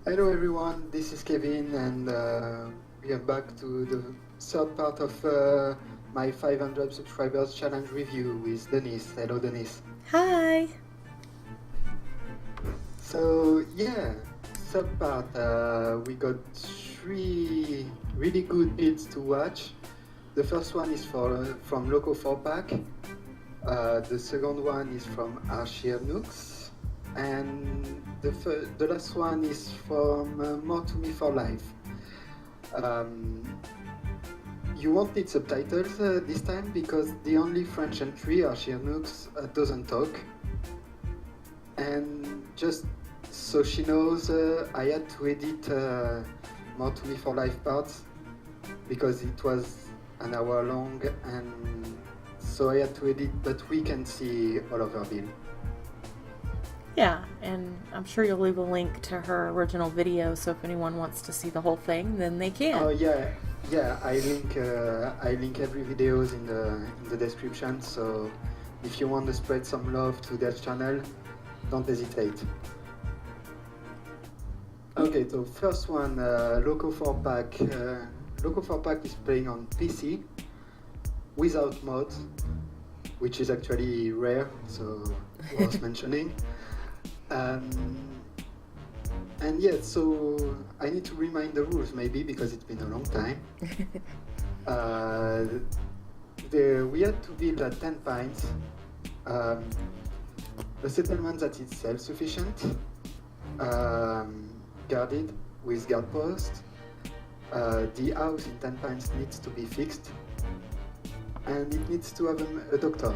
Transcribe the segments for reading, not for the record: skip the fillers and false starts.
Hello everyone, this is Kevin and we are back to the third part of my 500 subscribers challenge review with Denise. Hello Denise. Hi! So yeah, third part, we got 3 really good builds to watch. The first one is from Loco 4-pack, the second one is from Archy Rnux, and the last one is from More to Me for Life. You won't need subtitles this time because the only French entry, Archy Rnux, doesn't talk. And just so she knows, I had to edit More to Me for Life parts because it was an hour long, and so I had to edit, but we can see all of her build. Yeah, and I'm sure you'll leave a link to her original video, so if anyone wants to see the whole thing, then they can. Oh yeah, I link every videos in the description, so if you want to spread some love to their channel, don't hesitate. Okay, so first one, Loco 4-pack. Loco 4-pack is playing on PC without mods, which is actually rare, so worth mentioning. And yeah, so I need to remind the rules maybe because it's been a long time. We had to build at 10 pints, a settlement that is self-sufficient, guarded with guard post. The house in 10 pints needs to be fixed, and it needs to have a doctor.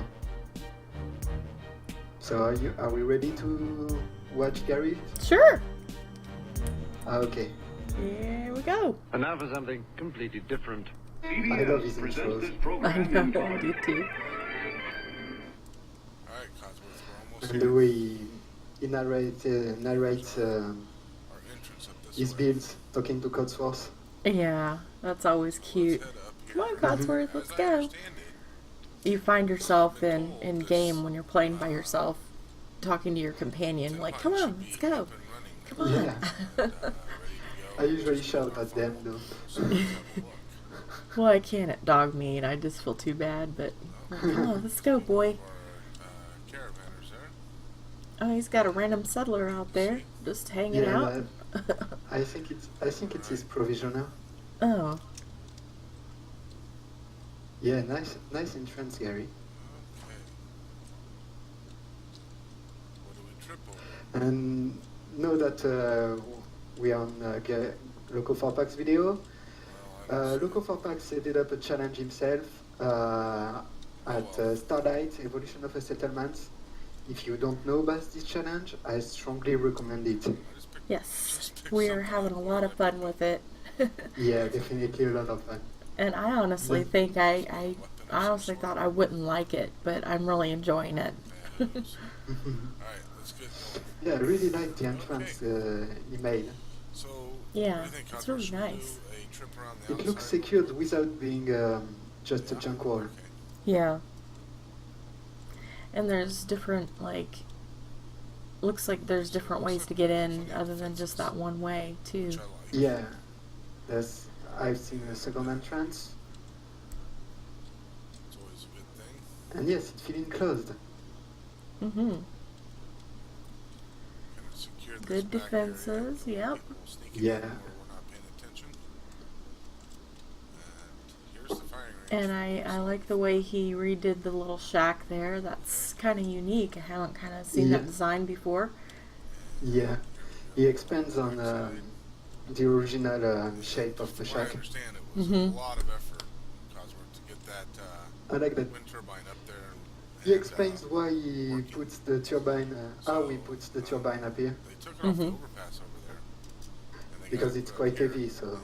So are we ready to watch Gary? Sure! Okay. Here we go! And now for something completely different. I love his intros. I know, I do too. Alright, Cosworth, we're almost And here. the way he narrates Our entrance up this his way. builds, talking to Codsworth. Yeah, that's always cute. Let's head up here. Come on, Codsworth, let's As I go! understand it, You find yourself in game when you're playing by yourself, talking to your companion, like, come on, let's go! Come on! Yeah. ready to I usually shout at them though. go. Well, I can't at dog meat, I just feel too bad, but come on, let's go, boy! Caravanners there. Oh, he's got a random settler out there, just hanging out. I think it's his provisioner. Oh, Yeah, nice entrance, Gary. Okay. What do we triple? And know that we are on Loco 4-pack's video. Loco 4-pack set up a challenge himself at Starlight Evolution of a Settlement. If you don't know about this challenge, I strongly recommend it. yes, we're having a lot of fun with it. Yeah, definitely a lot of fun. And I honestly think I honestly thought I wouldn't like it, but I'm really enjoying it. Alright, let's get going. Yeah, I really like the entrance he made. So, Yeah, what do you think, it's Cosworth? really Should we nice. do a trip around the It looks outside? secured without being just a junk wall. Okay. Yeah. And there's different, like, looks like there's different ways to get in other than just that one way, too. Which I like. Yeah, I've seen a second entrance, It's always a good thing. and yes, it's feeling closed. Mm-hmm. Kind of secure this Good back area. defenses, yep. People will sneak in Yeah. where we're not paying attention. And here's the firing range. And I like the way he redid the little shack there. That's kind of unique. I haven't kind of seen that Yeah. design before. Yeah, he expands on the original shape of the From what I shack. understand, it was Mhm. a lot of effort, Cosworth, to get that I like that. wind turbine up there. He explains why he puts the turbine, how he puts the turbine up here, They took her off the Mhm. overpass over there. And they because got it's it quite here. heavy, so... And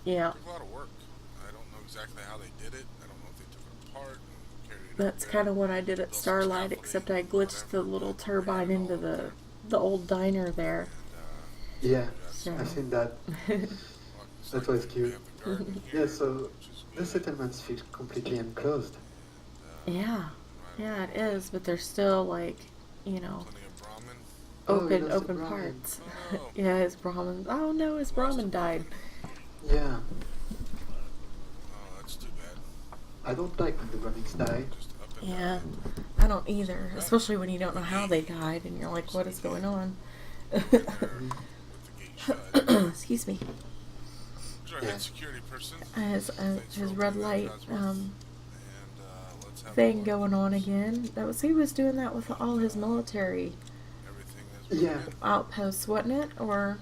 Yeah, it took a lot of work. I don't know exactly how they did it. I don't know if they took it apart and carried it up that's there. kind of what I did at Built some Starlight, scaffolding, except I glitched the whatever, little but turbine ran it into all over. the old diner there. And, Yeah, So, I've seen that. it's That like was we cute. have the garden Yeah, here, so which is the good. settlements feel completely enclosed. yeah, yeah, it is, but there's still, like, you know, Plenty of Brahmin. Oh, he open lost the open Brahmin. parts. Oh no. Yeah, his Brahmin. Oh no, his Brahmin died. Yeah, Oh, that's too bad. I don't like when the Rnux die. Just up and Yeah, down. I don't either. Especially when you don't know how they died and you're like, what is going on? In there with the gate shut. Excuse me. Who's our Yeah. head security person? His Thanks for his opening red that, light Cosmo. And let's have a thing look. going on again. That was he was doing that with all his military Everything that's Yeah. been outposts, wasn't it? Or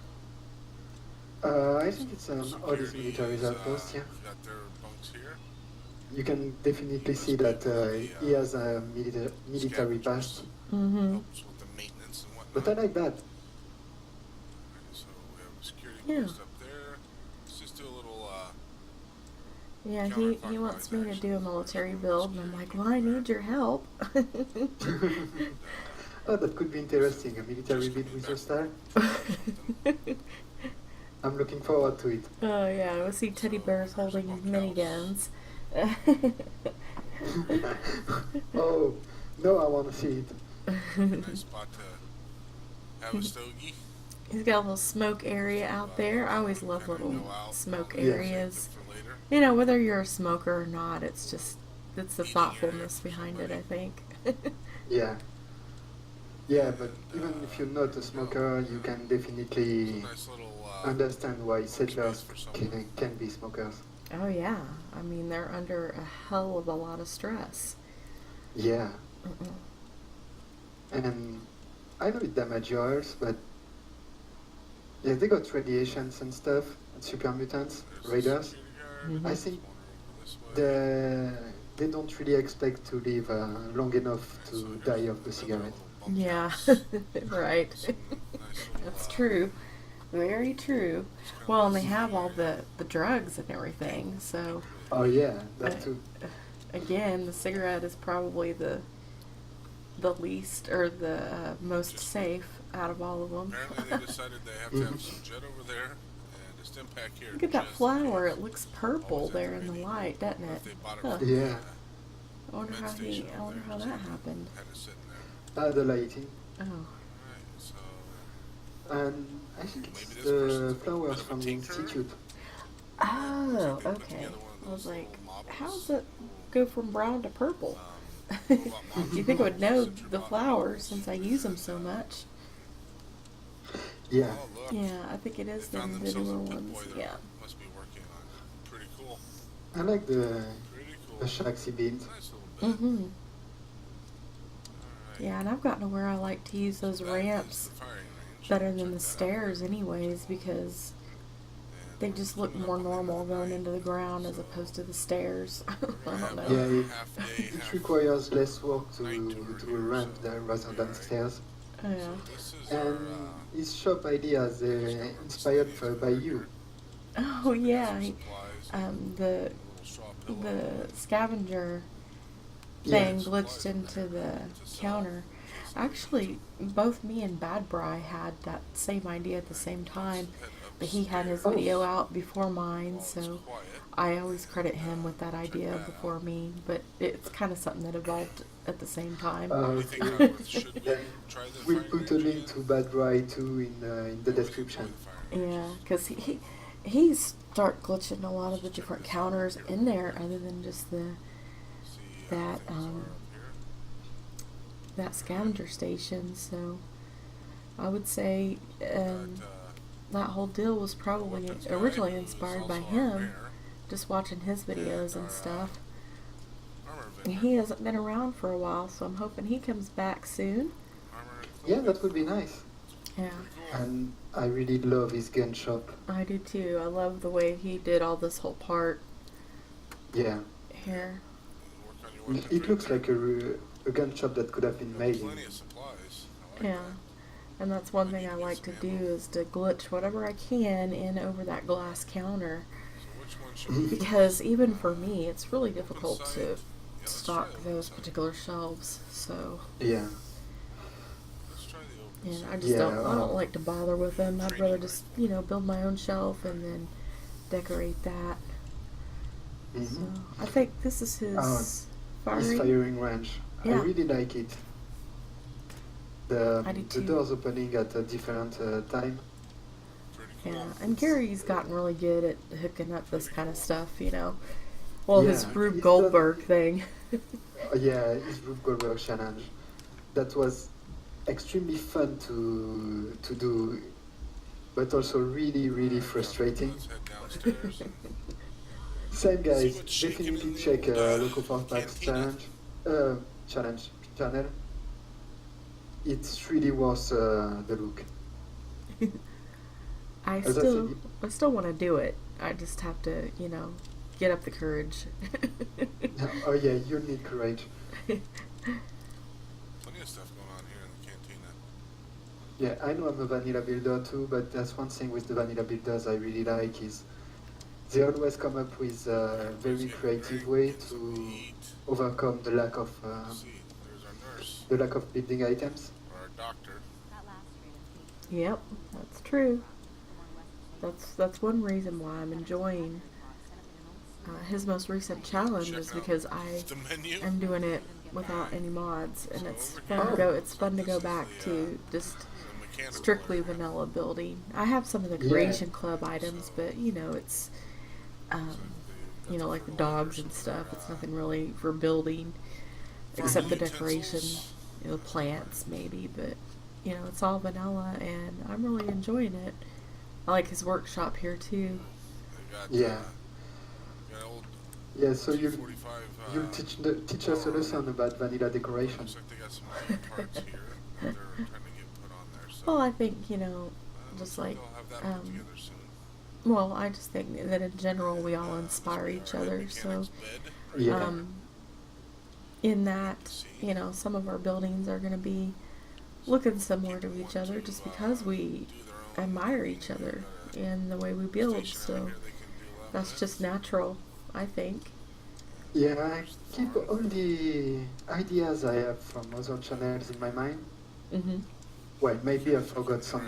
I think it's all these security military is, outposts, yeah. got their bunks here. You can definitely see that he has a military past. mm-hmm. Helps with the maintenance and But I whatnot. like that. Alright, so we have a security Yeah. post up there. Let's just do a little Yeah, he wants me to do a military build, and I'm like, well, I need your help. Oh, that could be interesting. A military build with your star. I'm looking forward to it. Oh yeah, I see teddy bears holding miniguns. Oh, no, I want to see it. nice spot to have a stogie. He's got a little smoke area out there. I always love Kinda little go out, smoke Yeah. areas. For later. You know, whether you're a smoker or not, it's the thoughtfulness behind it, I think. Yeah. Yeah, but even if you're not a smoker, you can definitely Nice little understand why settlers can be smokers. Oh yeah, I mean they're under a hell of a lot of stress. Yeah. Mm-mm. And I know it damages yours, but yeah, they got radiations and stuff, and super mutants, raiders. Mhm. I think they don't really expect to live long enough to die of the cigarette. Yeah, right. That's true. Very true. Well, and they have all the drugs and everything, so Oh yeah, that too. again, the cigarette is probably the least or the most safe out of all of them. Apparently they decided they have to have some jet over there and a stim pack here. Look at that just in flower. case. It looks purple Always there at in the ready. light, doesn't Or it? if they bought it Huh. from Yeah. I wonder how med station I over wonder there, how so that happened. Had it sitting there. The lighting. Oh. Alright, so And I think it's Maybe this the person's a flowers bit of a from the tinker. institute. Oh, they put okay. together one of I was those like, little models, how does it go from brown to purple? robot models You think I would know that you the bought. flowers since I use them so much. Yeah. Oh, look. Yeah, I think it is They the found themselves newer a pit ones. boy that Yeah. must be working on. Pretty cool. I like the Pretty cool. Shaxi beans. Nice little bit. Mhm. Alright. Yeah, and I've gotten to where I like to use those That is ramps the firing range. better Check than the that out. stairs, anyways, because And they we're just look coming more up on the end of normal the going night. into the ground as opposed to the stairs. I don't know. Yeah, Half day, it half requires less work to night tour do here, a ramp so there rather we than alright. stairs. Yeah. So this is our, And his shop ideas inspired by you. Oh yeah, supplies, the little straw pillow, the scavenger Yeah. thing glitched into the counter. Actually, both me and Bad Bri had that same idea at the same time, but he had his Oh. video out before mine, so I always credit him with that idea before me. But it's kind of something that evolved at the same time. You think Hogwarts should Then try the we'll firing put a range link again? to Bad Ride too in the description. Yeah, because he start glitching a lot of the different counters in there, other than just that that scavenger station. So I would say that whole deal was probably originally inspired by him, just watching his videos and stuff. And he hasn't been around for a while, so I'm hoping he comes back soon. Yeah, that would be nice. Yeah, And I really love his gun shop. I do too. I love the way he did all this whole part Yeah. here. It looks like a gun shop that could have been made in. Plenty of supplies. I like Yeah. And that's one thing I like to do is to glitch whatever I can in over that glass counter. that. So which one should we Because even for me, it's really difficult to stock those particular shelves. So, Yeah. Let's try the open and I side. just Yeah, I don't like to bother with them. I'd rather just, build my own shelf and then decorate that. Mhm. So, I think this is his His firing. firing range. I Yeah. really like it. The I do the too. doors opening at a different time. Pretty cool. Yeah, and Gary's gotten really good at hooking up this kind of stuff, you know. Well, his Yeah, Rube he's Goldberg done. thing. Yeah, his Rube Goldberg challenge. That was extremely fun to do, but also really really Alright, copy. frustrating. Let's head downstairs and Same see guys, what's shaking definitely in the check old Loco for Packs cantina. uh, challenge channel. It's really worth the look. I As I still, said, I still want to do it. I just have to, get up the courage. oh yeah, you need courage. Plenty of stuff going on here in the cantina. Yeah, I know I'm a vanilla builder too, but that's one thing with the vanilla builders I really like is they always come up with a Everybody's very getting creative break, way getting something to to eat. overcome Let's see, there's our nurse, the lack of building items. or our doctor. Yep, that's true. That's one reason why I'm enjoying his most recent challenge is Checking out because I the menu. am doing it without any mods, and So it's over fun here, to go. It's fun to this go is back the, to just the mechanical strictly area. vanilla building. I have some of the Yeah. creation club items, So- but it's That's like the for dogs orders and for, stuff. It's nothing really for building except the decoration, utensils. plants maybe, but it's all vanilla, and I'm really enjoying it. I like his workshop here too. They got, Yeah. got old Yeah, so you'll T45. teach us a lesson about vanilla decoration. Looks like they got some iron parts here that they're trying to get put on there. So Well, I think looks just like they'll have that put together soon. well, I just think that in general we all inspire each other. So, Mechanic's bed. Yeah. In that, some of our buildings are going to be looking similar to each other just because we admire each other and the way we build. So that's just natural, I think. Yeah, I keep all the ideas I have from other channels in my mind. Mhm. Well, maybe I forgot some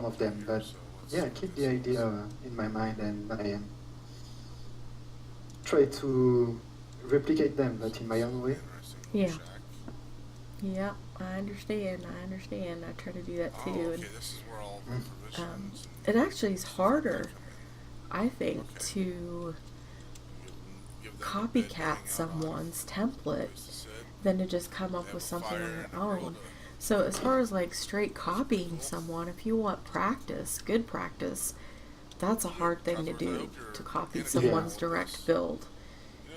of them, but yeah, I keep the idea in my mind and I try to replicate them, but in my own way. Yeah. Yeah, I understand. I try to do that too. Oh, okay, And this is where all the provisions it actually is harder, come in. I think, Okay. to Give them a bed to hang copycat out on. someone's template Place to sit. than to just come They up have with a something on fire your and a grill own. to- So as far as like straight copying someone, if you want practice, good practice, that's a hard thing to do, to copy someone's direct build.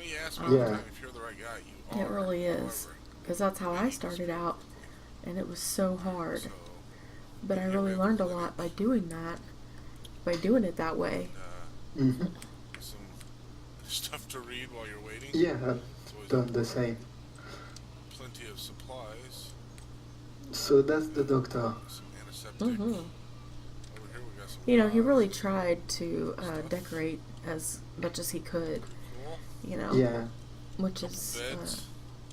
You asked me all the Yeah. time if you're the right guy. You It are. really is, However, because that's how I started out, and it was so hard. so, But I really learned a lot by doing that, by doing it that way. Mm-hmm. some stuff to read while you're waiting. Yeah, It's I've always done the same. plenty of supplies. So that's the doctor. Some antiseptic. Mhm. Over here we got some. He gauze. really tried to decorate as much as he could, Cool. Yeah, which is, Beds.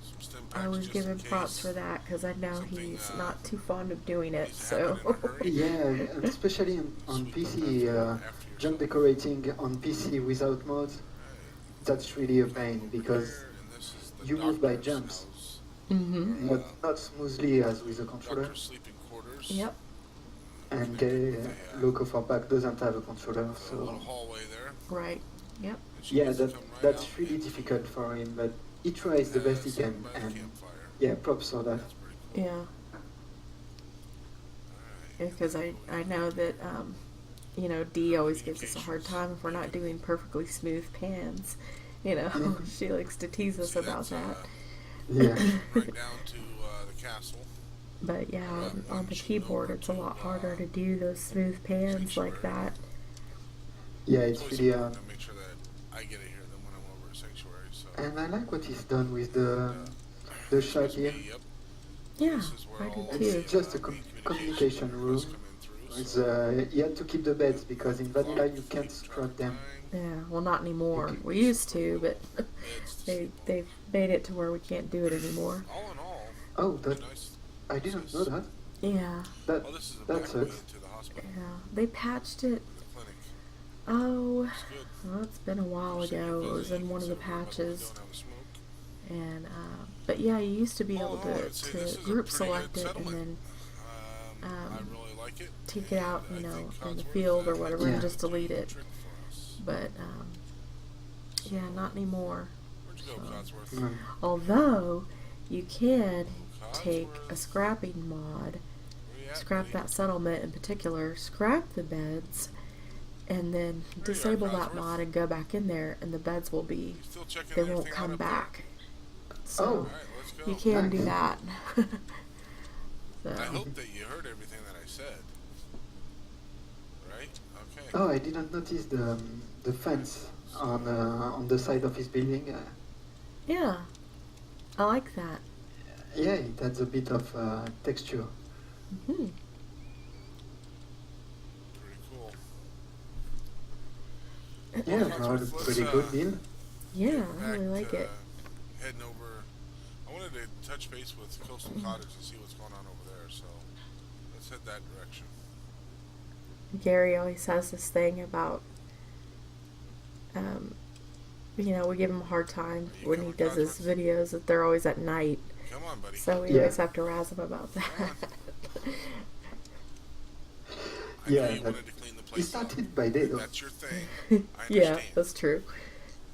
Some stem I always packages give in him props case for that, because I know something, he's not too fond of doing it, needs to so. happen in a hurry. yeah, and especially on Sweep up PC, after jump yourself. decorating on PC without mods, Right. that's really a pain Over because here, and this is the you move by doctor's jumps. house. Mm-hmm. not smoothly as with a controller. Doctor's sleeping quarters. Yep. And They, Loco for Pack doesn't have a controller, a little so hallway there. Right. Yep. And she yeah, needs to that come right that's out really into difficult for him, but he tries the best he sitting can, by the and campfire. yeah, props for that. That's pretty cool. Yeah. Alright. Because I know that, Dee always gives us a hard time if we're not doing perfectly smooth pans. She likes to tease us See, about that's, that. Yeah, right down to the castle. But yeah, on the keyboard it's a lot harder to do those smooth pans like that. yeah, it's always really important to make sure that I get it here then when I'm over at Sanctuary. So and I like what he's done with the shot here. Yep. Yeah, This is where I do all too. It's just a communication communication room. does come in through, It's so you have to keep the beds because in vanilla you can't Keep track scrub of them. time, Yeah, well, not anymore. We used to, but beds to they've made it to where we can't do it anymore. all in all, Oh, pretty that nice. I didn't know that. Yeah, That Oh, this is a that back way sucks. into the hospital, yeah. They patched it. the clinic. Oh, It's good. well, it's been a while So you're ago. It was busy, in one of the so everybody patches, don't have a smoke. and But yeah, you used to be able I would say this to is a group pretty select good it and settlement. then I really like it. take it out, and you I know, think in the Codsworth field or had whatever, Yeah. and just to delete the it. trick for us. But yeah, not anymore. Where'd you go, So. Codsworth? Mm. Although you can take a Codsworth. scrapping mod, Where you at, scrap buddy? that settlement in particular, scrap the beds, and then There you are, disable that Codsworth. mod and go back in there, and the beds will be, You still checking they everything won't out come up there? back. So Oh. Alright, let's go. you can do Nice. that. So, I hope that you heard everything that I said. Right? Okay. Oh, I didn't notice the fence on the side of his building. yeah, I like that. Yeah, it adds a bit of texture. Hmm. Pretty cool. Yeah, Well, overall, Codsworth, pretty good build. Yeah, get I really back like to it. Heading over. I wanted to touch base with Coastal Cottage and see what's going on over there, so let's head that direction. Gary always has this thing about, you know, we give him a hard time Are you when he coming, does his Codsworth? videos that they're always at night. Come on, buddy. So we Yeah. always have to razz him about that. I Yeah, know you that- wanted to clean the He place up. started by day though. That's your thing. I Yeah, understand. that's true.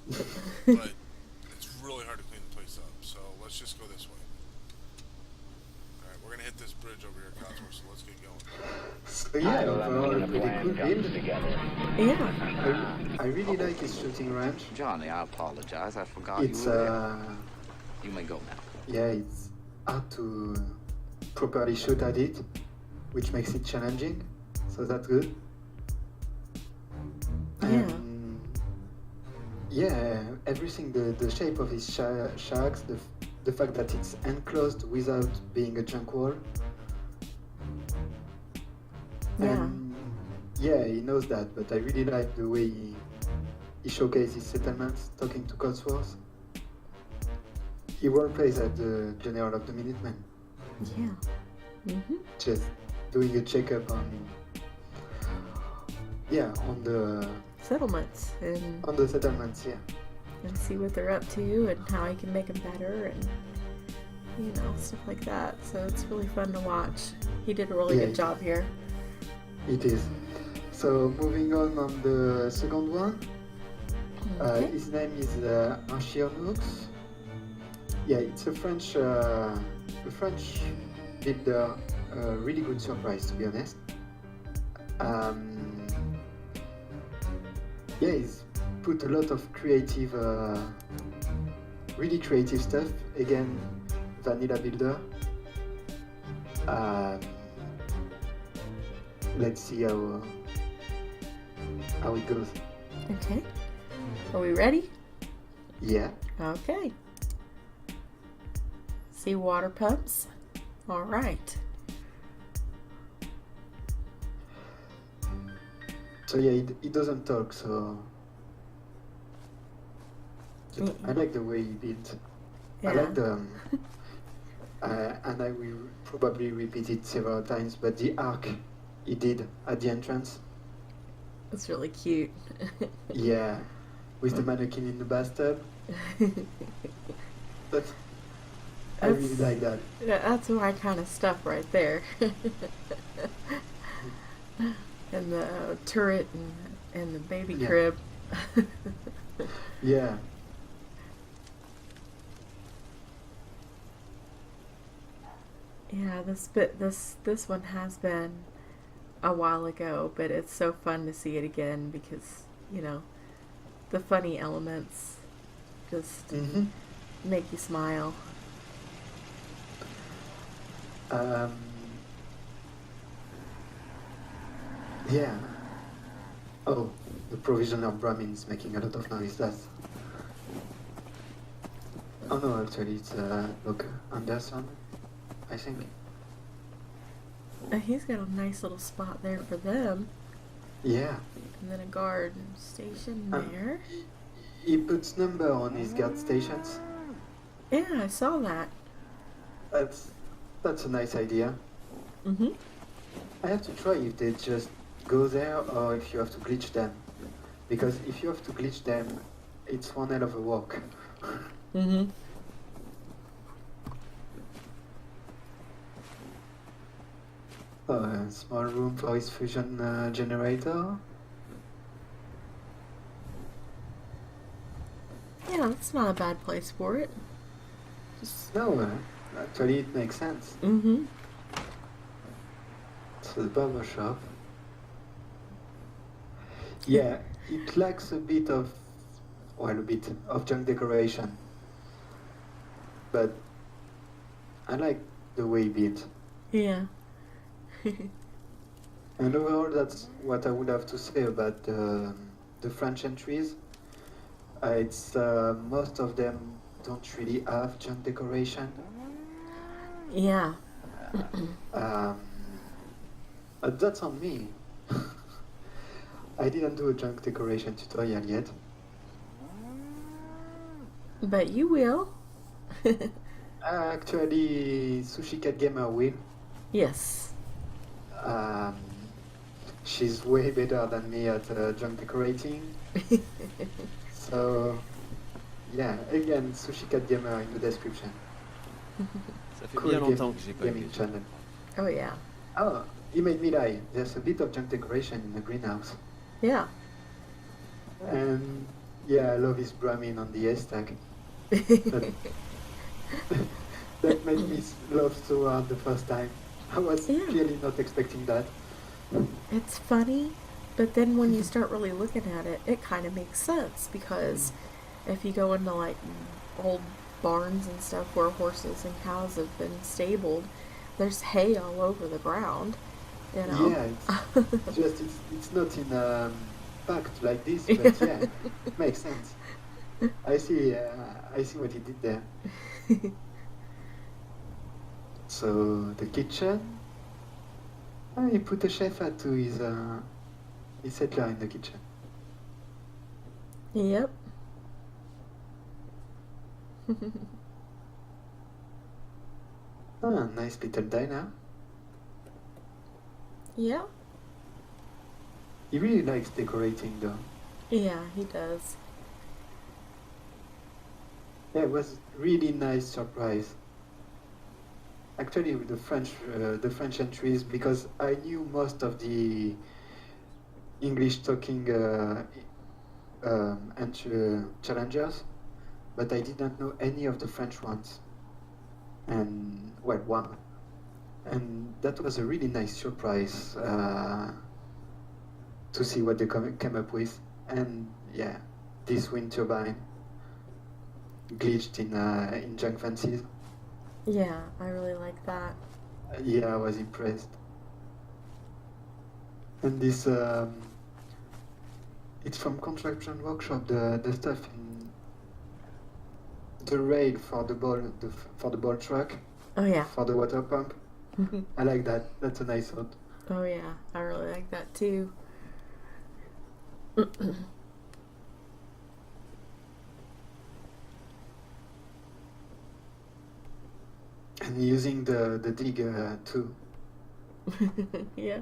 But it's really hard to clean the place up, so let's just go this way. Alright, we're gonna hit this bridge over here, Codsworth, so let's get going. So yeah, overall, pretty cool build. Yeah. I really like his shooting range. Johnny, I apologize. I forgot It's you were there. You may go now. yeah, it's hard to properly shoot at it, which makes it challenging. So that's good. Yeah. And yeah, everything, the shape of his shacks, the fact that it's enclosed without being a junk wall. Yeah. And yeah, he knows that, but I really like the way he showcases settlements, talking to Codsworth. He role plays at the General of the Minutemen, Yeah. Mm-hmm. just doing a checkup on the Settlements on the settlements. Yeah, and see what they're up to and how he can make them better and, you know, stuff like that. So it's really fun to watch. He did a really Yeah, good job here. it is. So moving on the second one, Okay. his name is Archy Rnux. Yeah, it's a French builder. Really good surprise, to be honest. Yeah, he's put a lot of creative, really creative stuff. Again, vanilla builder. Let's see how it goes. Okay. Are we ready? Yeah. Okay. See water pumps? All right. So yeah, he doesn't talk, so I like the way he built. Yeah. I like the and I will probably repeat it several times, but the arc he did at the entrance, It's really cute. yeah, with the mannequin in the bathtub. That's I really like that. Yeah, that's my kind of stuff right there. And the turret and the baby Yeah. crib. Yeah. Yeah, this one has been a while ago, but it's so fun to see it again because, you know, the funny elements just Mm-hmm. make you smile. Yeah. Oh, the provision of Brahmin is making a lot of noise. That's. Oh no, actually, it's look Anderson, I think. He's got a nice little spot there for them, Yeah. and then a guard station there. He puts number on his guard stations. Yeah, I saw that. That's a nice idea. Mhm. I have to try if they just go there or if you have to glitch them. Because if you have to glitch them, it's one hell of a walk. Mhm. Oh, a small room for his fusion generator. Yeah, that's not a bad place for it. Just No, actually it makes sense. mm-hmm. It's a barber shop. Yeah, it lacks a bit of junk decoration. But I like the way he built. Yeah. And overall, that's what I would have to say about the French entries. It's most of them don't really have junk decoration. Yeah. Um, that's on me. I didn't do a junk decoration tutorial yet. But you will. Actually, SushiKat Gamer will. Yes. Um, she's way better than me at junk decorating. So, yeah, again, SushiKat Gamer in the description. Ça fait Cool bien longtemps que j'ai pas gaming été. channel. Oh yeah. Oh, he made me lie. There's a bit of junk decoration in the greenhouse. Yeah. And yeah, I love his Brahmin on the haystack. That, that made me laugh so hard the first time. I was Yeah. really not expecting that. It's funny, but then when you start really looking at it, it kind of makes sense because if you go into like old barns and stuff where horses and cows have been stabled, there's hay all over the ground, you know? Yeah, it's just it's not in packed like this, but yeah, it makes sense. I see what he did there. So the kitchen. Oh, he put a chef hat to his settler in the kitchen. Yep. Ah, nice little diner. Yeah. He really likes decorating though. Yeah, he does. Yeah, it was really nice surprise. Actually, with the French entries, because I knew most of the English-talking challengers, but I did not know any of the French ones. And well, one, and that was a really nice surprise to see what they came up with. And yeah, this wind turbine glitched in junk fancies. Yeah, I really like that. Yeah, I was impressed. And this, it's from Construction Workshop. The stuff in the rail for the ball truck, Oh yeah. for the water pump. I like that. That's a nice thought. Oh yeah, I really like that too. And using the digger too. Yeah.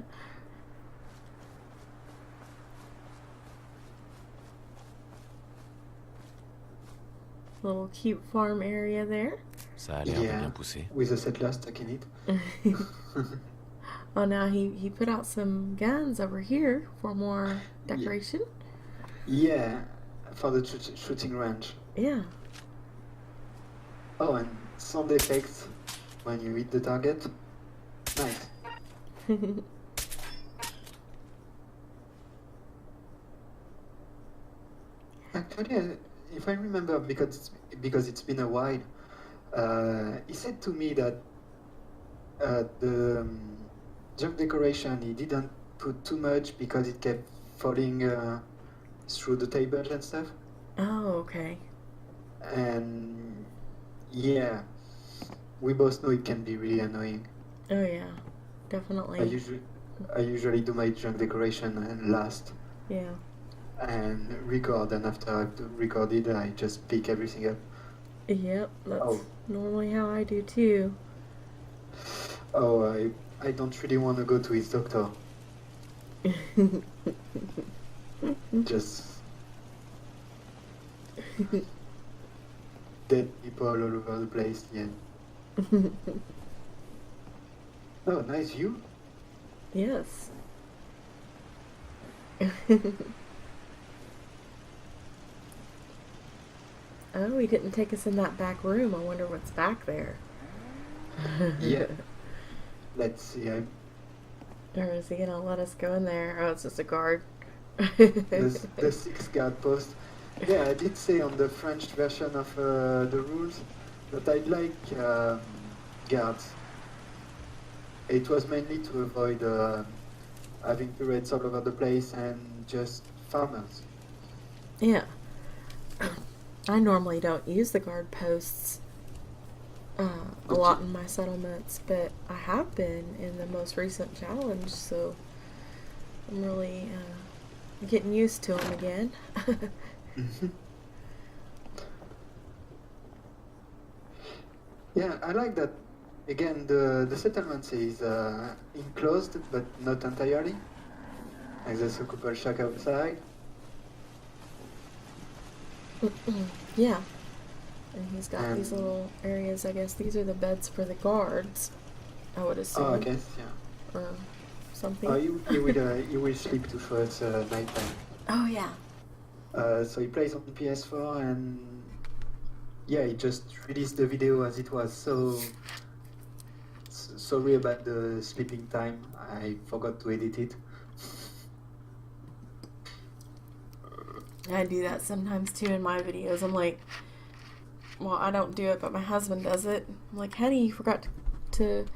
Little cute farm area there. Ça a l'air de Yeah, bien pousser. with a settler stuck in it. Oh, now he put out some guns over here for more decoration. Yeah, for the shooting range. Yeah. Oh, and sound effects when you hit the target. Nice. Actually, if I remember, because it's been a while, he said to me that the junk decoration he didn't put too much because it kept falling through the tables and stuff. Oh, okay. And yeah, we both know it can be really annoying. Oh yeah, definitely. I usually do my junk decoration and last Yeah. and record, and after I've recorded, I just pick everything up. Yep, that's Oh. normally how I do too. Oh, I don't really want to go to his doctor. Just dead people all over the place. Yeah. Oh, nice view. Yes. Oh, he didn't take us in that back room. I wonder what's back there. Yeah. Let's see. Or is he gonna let us go in there? Oh, it's just a guard. The six guard post. Yeah, I did say on the French version of the rules that I'd like guards. It was mainly to avoid having pirates all over the place and just farmers. Yeah. I normally don't use the guard posts a lot in my settlements, but I have been in the most recent challenge, so I'm really getting used to them again. Mhm. Yeah, I like that. Again, the settlement is enclosed, but not entirely. Like there's a couple shack outside. Yeah. And he's got these little areas, I guess these are the beds for the guards, I would assume. Oh, I guess, yeah. Or something. Oh, you will sleep too for it's nighttime. Oh, yeah. So he plays on PS4 and yeah, he just released the video as it was. So sorry about the sleeping time. I forgot to edit it. I do that sometimes too in my videos. I'm like, well, I don't do it, but my husband does it. I'm like, honey, you forgot to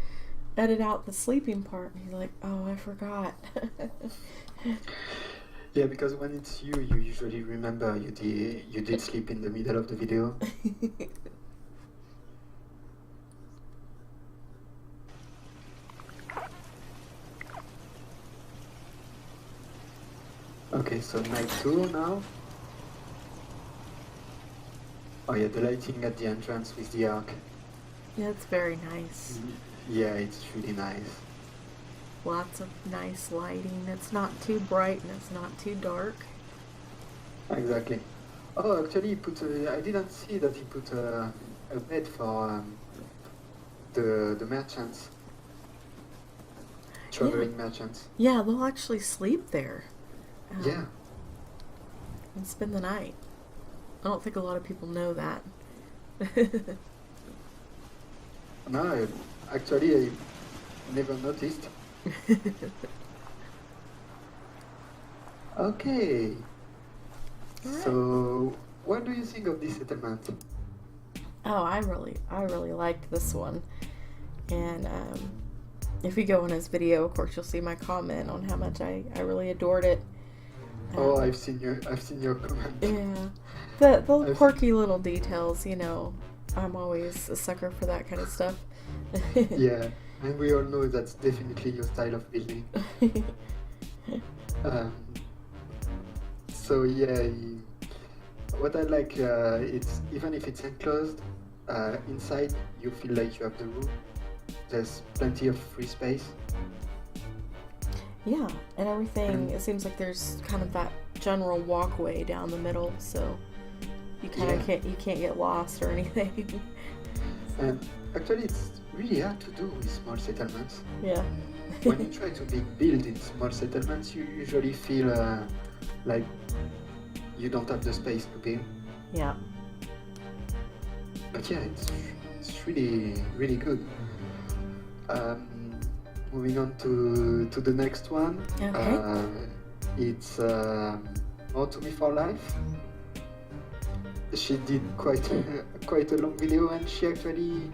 edit out the sleeping part. And he's like, oh, I forgot. Yeah, because when it's you usually remember you did sleep in the middle of the video. Okay, so night 2 now. Oh yeah, the lighting at the entrance with the arc. Yeah, it's very nice. Yeah, it's really nice. Lots of nice lighting. It's not too bright and it's not too dark. Exactly. Oh, actually, he put. I didn't see that he put a bed for the merchants, traveling merchants. Yeah, they'll actually sleep there. Yeah. And spend the night. I don't think a lot of people know that. No, actually, I never noticed. Okay. Alright. So, what do you think of this settlement? Oh, I really liked this one. And if you go on his video, of course, you'll see my comment on how much I really adored it. Oh, I've seen your comment. Yeah. The quirky little details, you know. I'm always a sucker for that kind of stuff. Yeah, and we all know that's definitely your style of building. So yeah, what I like, it's even if it's enclosed, inside you feel like you have the room. There's plenty of free space. Yeah, and everything, it seems like there's kind of that general walkway down the middle, so you kind of can't get lost or anything. And actually, it's really hard to do with small settlements. Yeah. When you try to build in small settlements, you usually feel like you don't have the space to build. Yeah. But yeah, it's really good. Moving on to the next one. Okay. It's More to Me for Life. She did quite a long video, and she actually,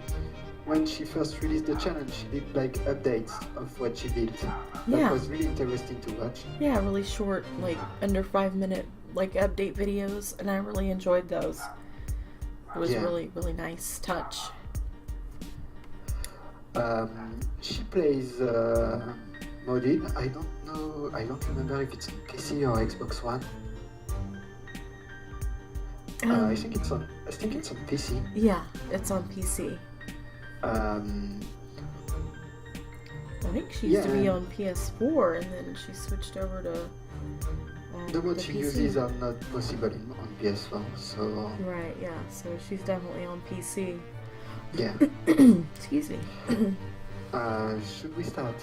when she first released the challenge, she did like updates of what she built. Yeah. That was really interesting to watch. Yeah, really short, like under 5-minute like update videos, and I really enjoyed those. It was really nice touch. She plays modded. I don't remember if it's on PC or Xbox One. I think it's on PC. Yeah, it's on PC. I think she used to be on PS4, and then she switched over to the mods she PC. uses are not possible on PS4, so... Right, yeah, so she's definitely on PC. Yeah. Excuse me. Should we start?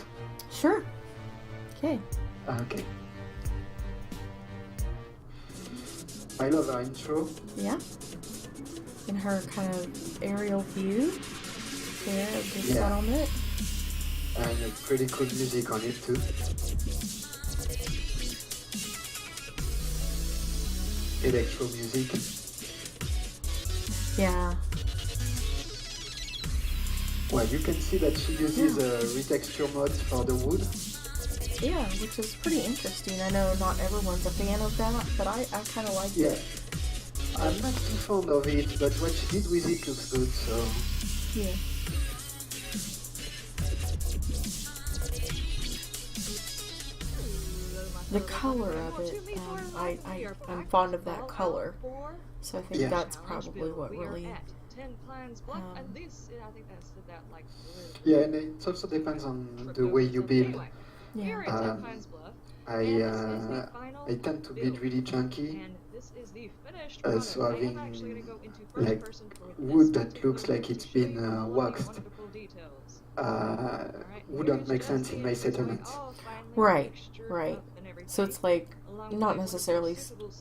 Sure. Okay. Okay. I love our intro. Yeah. In her kind of aerial view there of the settlement. And pretty cool music on it too. Electro music. Yeah. Well, you can see that she uses retexture mods for the wood. Yeah, which is pretty interesting. I know not everyone's a fan of that, but I kind of like it. I'm not too fond of it, but what she did with it looks good, so... Yeah. The color of it, I'm fond of that color, so I think that's probably what really... yeah, and it also depends on the way you build. Yeah. I tend to build really chunky, so having like wood that looks like it's been waxed wouldn't make sense in my settlements. Right. So it's like not necessarily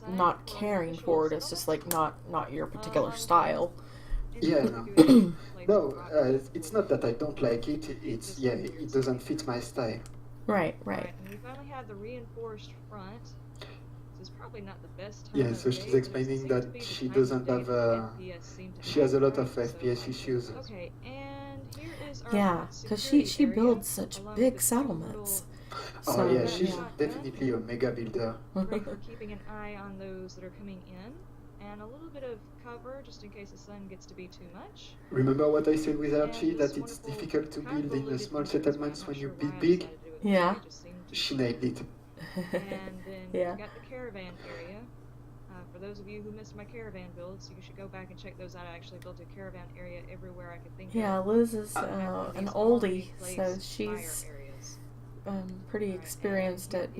not caring for it, it's just like not your particular style. Yeah, no, it's not that I don't like it, it's, it doesn't fit my style. Right. And we finally have the reinforced front. This is probably not the best time. Yeah, so she's explaining that she doesn't have, she has a lot of FPS issues. Okay, and here is our Yeah, because she builds such big settlements. So, yeah, she's definitely a mega builder. Great for keeping an eye on those that are coming in, and a little bit of cover just in case the sun gets to be too much. Remember what I said with Archy, that it's difficult to build in the small settlements when you build big? Yeah. She nailed it. And then we've got the caravan area. For those of you who missed my caravan builds, you should go back and check those out. I actually built a caravan area everywhere I could think of. Yeah, Liz is an oldie, so she's pretty experienced at,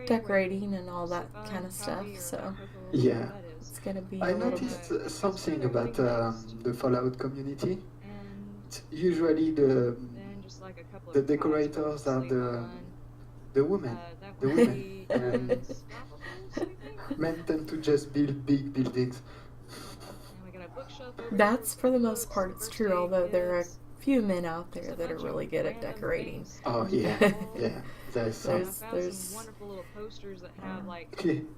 decorating and all that kind of stuff, so yeah. It's gonna be I noticed something about the Fallout community. Usually the decorators are the women. The women. And men tend to just build big buildings. That's for the most part it's true, although there are a few men out there that are really good at decorating. Oh yeah, yeah. There's wonderful little posters that have like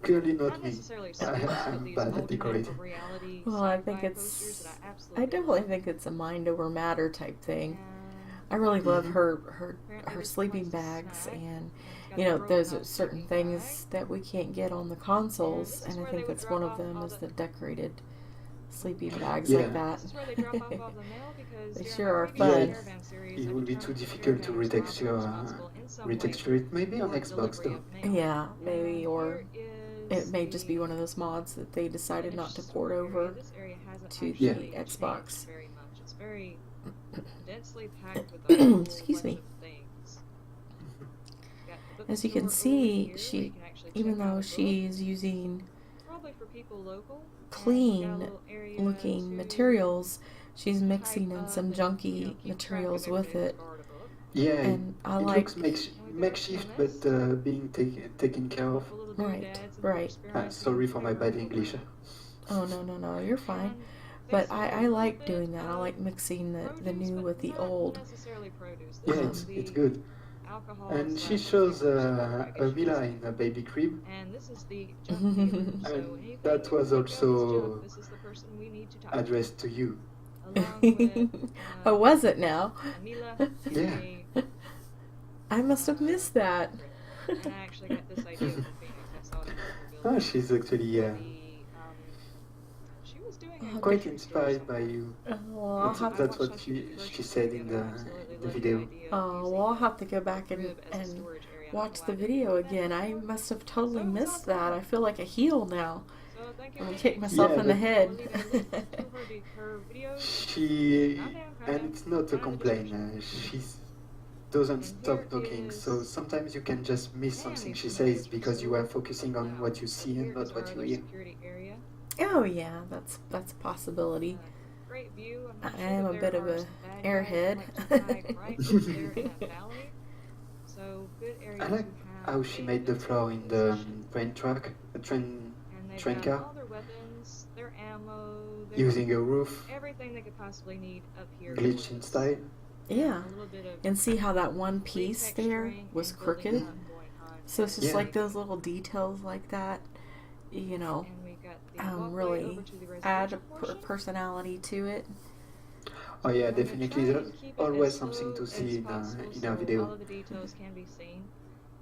clearly not me. I'm bad at decorating. Well, I definitely think it's a mind over matter type thing. I really love her sleeping bags, and those are certain things that we can't get on the consoles, and I think that's one of them is the decorated sleeping bags like that. They sure are fun. It would be too difficult to retexture it maybe on Xbox though. Yeah, maybe, or it may just be one of those mods that they decided not to port over to the Xbox. It's very densely packed with a whole Excuse me. bunch of things. As you can see, even though she's using clean looking materials, she's mixing in some junky materials with it. Yeah, and it looks makeshift, but being taken care of. Right. Sorry for my bad English. Oh, no, you're fine. But I like doing that. I like mixing the new with the old. Yeah, it's good. And she shows a villa in a baby crib. And that was also addressed to you. Oh, was it now? Yeah. I must have missed that. Oh, she's actually quite inspired by you. That's what she said in the video. Oh, well, I'll have to go back and watch the video again. I must have totally missed that. I feel like a heel now. I'm gonna kick myself in the head. And it's not a complaint. She doesn't stop talking, so sometimes you can just miss something she says because you are focusing on what you see and not what you hear. Oh yeah, that's a possibility. I am a bit of a airhead. So good I areas like who how have she a made the good floor in the position. train track, And they've train got car, all their weapons, their ammo, their using a roof, everything they could possibly need up here for glitched in this. style. Yeah. And a little bit of And see how that one piece there retexturing was and building crooked? up going on So it's as just Yeah. like they those go. little details like that, you know, And we got the walkway really over to the add residential portion. personality to it. Oh yeah, And I'm gonna definitely. try There's and keep it always as something to slow see as possible in a so video. all of the details can be seen.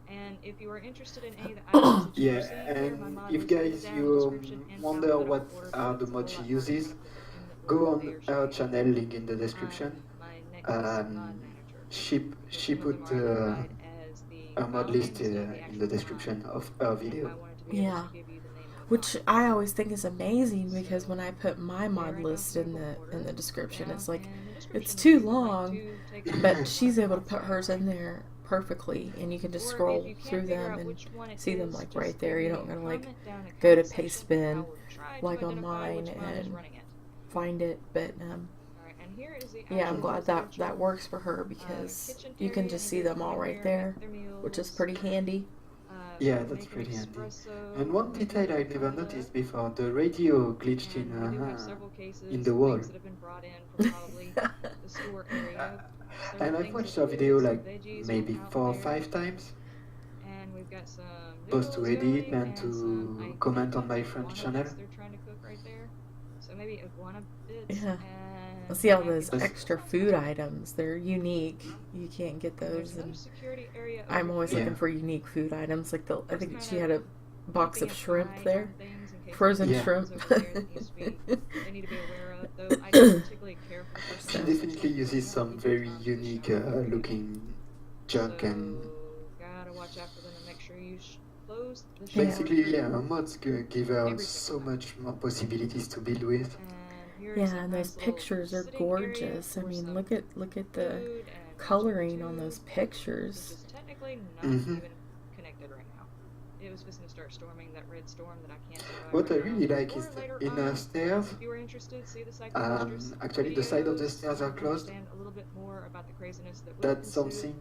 And if you are interested in any of the items that you Yeah, are seeing here, my and mod if list is guys down in the you description in wonder what alphabetical order are because the it's a mods whole she lot harder to uses, kind of put in the go order on they are her showing. channel, link in the description. My next mod manager. She Some of put them are identified as the her mod file list name instead of the in actual the mod. description of her And video. I wanted to be able Yeah. to give you the name of the Which mod. I always think is amazing because So when I put my they're mod in list in alphabetical the order description, down it's like in the it's description too if you would like long, to take a look but at she's one able to that's put on hers right. in there perfectly, and you can just Or if scroll you can't through figure them out and which one it see them is, like just right there. leave You me don't a gotta like comment down in the go to comment paste section and I bin will try like to on identify mine which mod is and running it. find it. But Alright, and here is the yeah, I'm actual glad that residential works for her because kitchen you can area, just and see everybody them can all come right here, there, make their which is meals, pretty handy. Yeah, that's make an pretty handy. espresso, And one make detail I their never cola. noticed before, the radio glitched And we do have several cases in the of wall. things that have been brought in from probably the store area. Several And I've things watched of her video foods and like veggies maybe from out 4 or there. 5 times, And we've got some both to noodles edit going and and some, to I comment think on my that's friend's iguana channel. bits they're trying to cook right there. So maybe iguana bits Yeah. and See all mac those and cheese. extra food items. They're unique. You can't get And there's those. another And security area over I'm always here. looking for unique food items. Like I Just think she kind had of a box keeping of an shrimp eye there, on things in case frozen there's Yeah. shrimp. things over there that they need to be aware of. Though I don't particularly care for the She person definitely uses some very unique looking junk, and So gotta watch out for them and make sure you close the shower basically, curtain. yeah, her mods give her Every so single time. much more possibilities to build with. And here's Yeah, a and nice those little pictures are sitting area gorgeous. I for mean, some look at the food and coloring on watching those YouTube, which pictures. is technically not Mhm. even connected right now. It was just gonna start storming that red storm that I can't survive What I right really now. like Or is later in her on, stairs. if you were interested, see the Psychomistress Actually, the side of the videos stairs are to closed. understand a little bit more about the craziness that will That's ensue something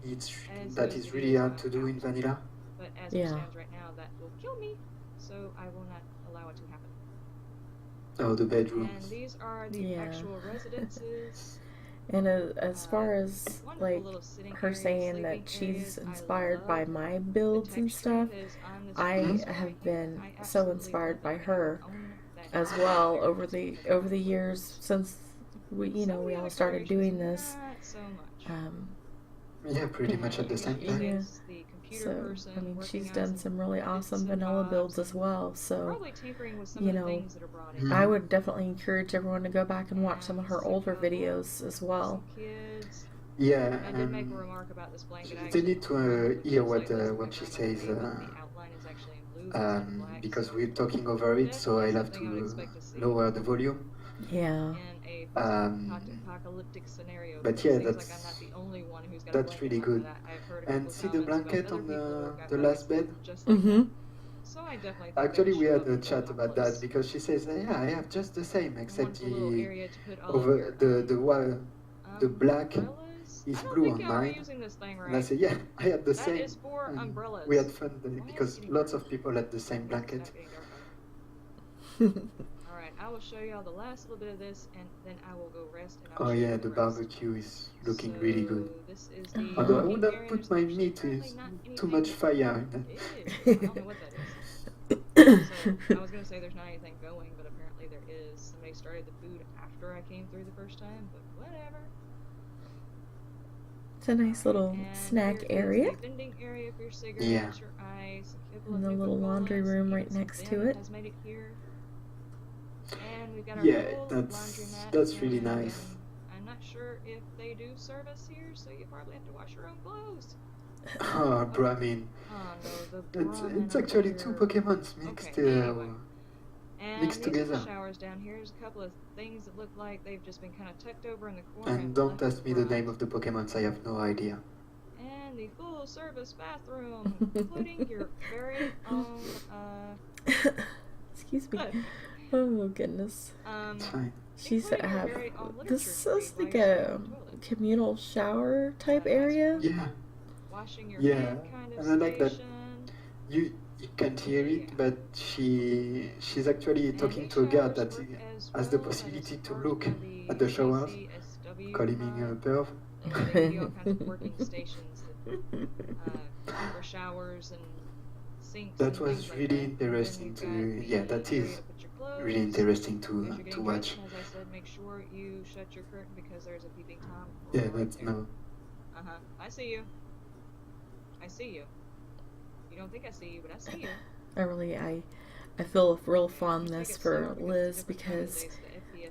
as that those is really videos hard to come do in out. vanilla. But as it Yeah. stands right now, that will kill me, so I will not allow it to happen. Oh, the And bedrooms. these are the Yeah. actual residences. And as far as Wonderful like little sitting her areas, saying sleeping that she's areas. I inspired by love my the builds and stuff, texturing that is on this I piece right have here. been I so absolutely inspired love by that. I her own that as entire well area. over the years since we Some of we the all other started creations, doing this. not so much. Yeah, pretty much at the same Usually time. it's the computer So person I mean, working she's on done some some really bits awesome and vanilla bobs builds as and well. So probably tinkering with some you of the know, things that are brought in. Mhm. I would definitely encourage everyone to go back and watch some of her And older some couple, videos as well. some kids. Yeah, I did make a remark about this blanket. I they actually need to probably hear should what say this what she before I says, made it, but the outline is actually in blue instead of black, because so we're talking over it, so definitely I'll have something I would to expect to see lower the volume. Yeah. in a Um, post-apocalyptic scenario. but Because yeah, it seems like I'm not that's the only one who's got a that's blanket really like good. that. I've heard a couple And of see the comments about blanket other on people who have got the blankets last that bed? look just like that. Mhm. So I definitely think Actually, that we should had up a and chat go about up that close. because she says, yeah, I have just the same, A except wonderful little the area to put all of over your the black umbrellas. is I don't blue think on y'all are mine. using this thing And I right. say, yeah, I had the That same. is for And umbrellas. we had fun Why is it because getting lots dark? of people had the same It's blanket. not getting dark already. Alright, I will show y'all the last little bit of this and then I will go rest and I'll Oh show you yeah, the the rest. barbecue is looking really good. So this is the Although I cooking would have area. put There's my actually meat currently with not too anything. much fire in it. Ew, I don't know what that is. So I was gonna say there's not anything going, but apparently there is. Somebody started the food after I came through the first time, but whatever. It's a nice little And snack here is area. the vending area for your cigarettes, Yeah. your ice, a couple And of the little laundry Nuka-Colas, room even right some next to Ben it. has made it here. And we've got our Yeah, full that's laundromat, really and nice. I'm not sure if they do service here, so you probably have to wash your own clothes. Oh, Brahmin. Oh no, the It's Brahmin actually over two here. Pokemons mixed Okay, anyway. And mixed these are the together. showers down here. There's a couple of things that look like they've just been kind of tucked over in the corner. And don't ask me the name of the Pokemons, I have no idea. And the full service bathroom, including your very own, Excuse me. what? Oh goodness. It's fine. She's including your have very own literature this tree is while like you're sitting a on the toilet. communal shower type That's area. Yeah. washing your Yeah, hand kind of and I like that station. you can't hear it, but she's actually And talking these to a guard showers that work as has the well as possibility to part look of the at the showers, JCSW calling me a perv. They give you all kinds of working stations that, for showers and sinks That and things was like really that. And then interesting we've to, got yeah, the that area is to put your clothes. really interesting As to you're getting watch. dressed, and as I said, make sure you shut your curtain because there's a peeping Tom Yeah, right that's there. no. I see you. I see you. You don't think I see you, but I see you. I feel a real fondness for Liz because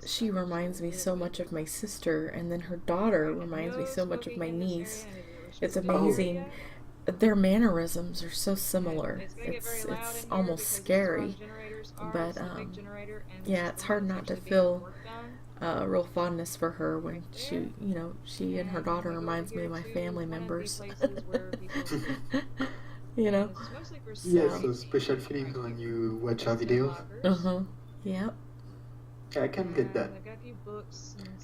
she reminds me so much of my sister, and then her daughter reminds me so much of my niece. It's amazing. Their mannerisms are so similar. It's almost scary. But yeah, it's hard not to feel real fondness for her when she and her daughter reminds me of my family members. You know? Yeah, so special feelings when you watch our videos. Yep. Yeah, I can get that.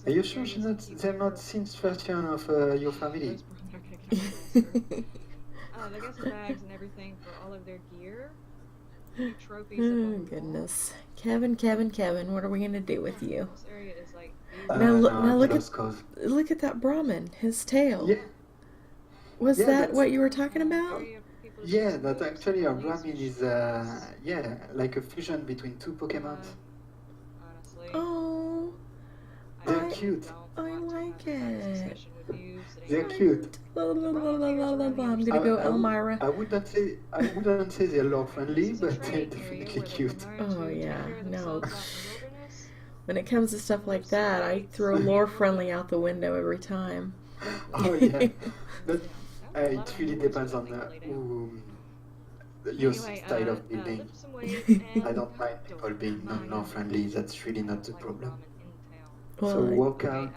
Are you sure they're not since first year of your family? They got some bags and everything for all of their gear. Trophies Oh, goodness. Kevin, what are we gonna do with you? This area is like Now look look at that Brahmin, his tail. Yeah. Was Yeah, that that's- what you were talking about? Yeah, that actually our Brahmin is like a fusion between two Pokemons. Honestly, Oh, They're cute. I like it. They're cute. I'm gonna go Elmira. I wouldn't say they're lore friendly, but they're definitely cute. Oh yeah, no. When it comes to stuff like that, I throw lore friendly out the window every time. Oh yeah, but it really depends on your style of building. I don't mind people being non-lore friendly. That's really not the problem. Well, So workout.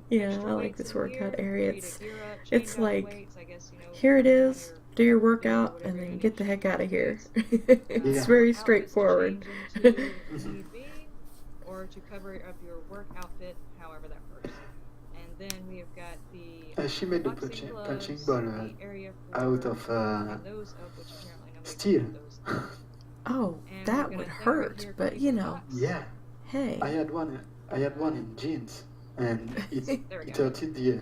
Yeah, I like this workout area. It's like, here it is, do your workout, and then get the heck out of here. It's very straightforward. Or to cover up your work outfit, however that works. And then we have got the She made the boxing gloves, punching ball the area for out of those of which apparently nobody steel. put those. Oh, that would hurt, but you know, Yeah, hey. I had one in jeans, and it hurted the.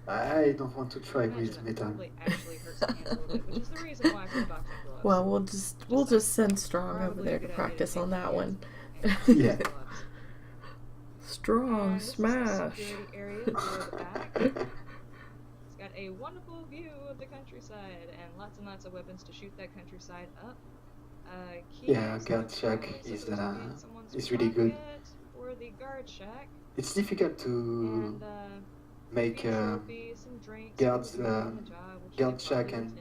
I don't want to try with metal. Well, we'll just send Strong over there to practice on that one. Yeah. Strong smash. It's got a wonderful view of the countryside and lots and lots of weapons to shoot that countryside up. Yeah, guard shack is really good. For the guard shack. It's difficult to make guard shack and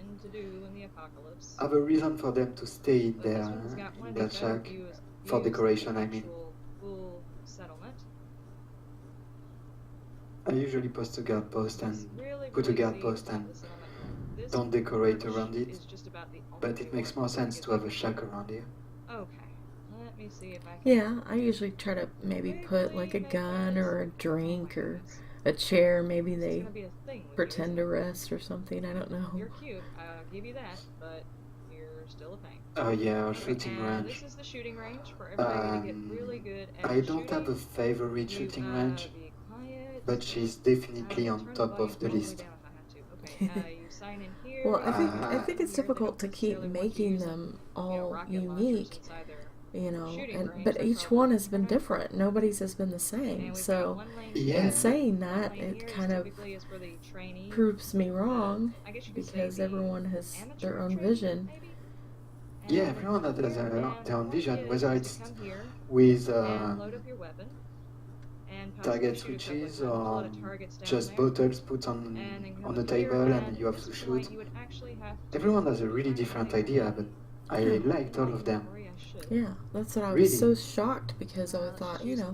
have a reason for them to stay in their shack for decoration. I mean, I usually post a guard post and put a guard post and don't decorate around it, but it makes more sense to have a shack around here. Okay, let me see if I can. Yeah, I usually try to maybe put like a gun or a drink or a chair. Maybe they pretend to rest or something. I don't know. You're cute, I'll give you that, but you're still a pain. Oh yeah, our shooting range. This is the shooting range for everybody to get really good at I don't have a favorite shooting range, but she's definitely on top of the list. Well, I think it's difficult to keep making them all unique, you know, but each one has been different. Nobody's has been the same. So in saying that, it kind of proves me wrong because everyone has their own vision. Yeah, everyone has their own vision, whether it's with target switches or just bottles put on the table and you have to shoot. Everyone has a really different idea, but I liked all of them. Yeah, that's what I was so shocked because I thought, you know,